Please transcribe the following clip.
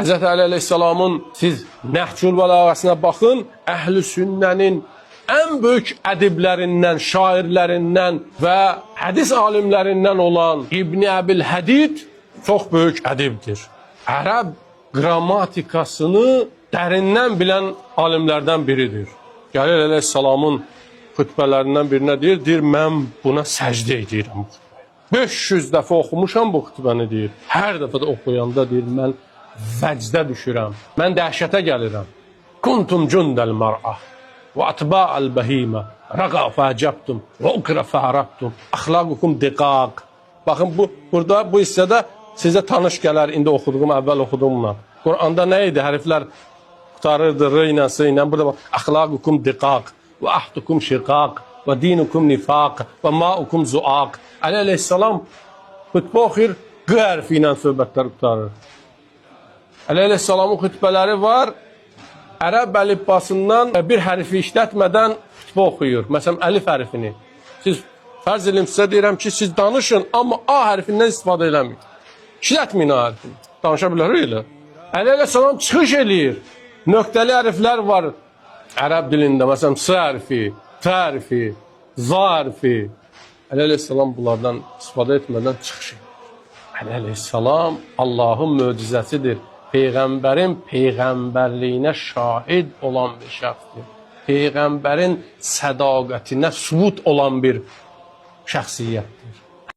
Həzrəti Əli əleyhissalamın siz Nəhcül bəlağəsinə baxın, əhl-i sünnənin ən böyük ədiblərindən, şairlərindən və hədis alimlərindən olan İbn Əbil Hədid çox böyük ədibdir. Ərəb qrammatikasını dərindən bilən alimlərdən biridir. Gəlir əleyhissalamın xütbələrindən birinə deyir, mən buna səcdə edirəm. 500 dəfə oxumuşam bu xütbəni deyir. Hər dəfə də oxuyanda deyir, mən vəcdə düşürəm. Mən dəhşətə gəlirəm. Kuntum cündəl mər'ah və atba'al bəhimə rəqa fəcəbtum və ukra fərabtum əxlaqukum diqaq. Baxın, burada bu hissədə sizə tanış gələr, indi oxuduğum, əvvəl oxuduğumla. Quranda nə idi? Hərflər qutarırdı, r ilə, s ilə. Burada əxlaqukum diqaq və ahdukum şiqaq və dinukum nifaq və maukum zuaq. Əli əleyhissalam xütbə oxuyur, q hərfi ilə söhbətlər qutarır. Əli əleyhissalamın xütbələri var, ərəb əlifbasından bir hərfi işlətmədən xütbə oxuyur. Məsələn, əlif hərfini. Siz fərz edin, sizə deyirəm ki, siz danışın, amma A hərfindən istifadə eləməyin. İşlətməyin A hərfini. Danışa bilər elə. Əli əleyhissalam çıxış eləyir. Nöqtəli hərflər var ərəb dilində. Məsələn, S hərfi, T hərfi, Z hərfi. Əli əleyhissalam bunlardan istifadə etmədən çıxış edir. Əli əleyhissalam Allahın möcüzəsidir. Peyğəmbərin peyğəmbərliyinə şahid olan bir şəxsdir. Peyğəmbərin sədaqətinə sübut olan bir şəxsiyyətdir.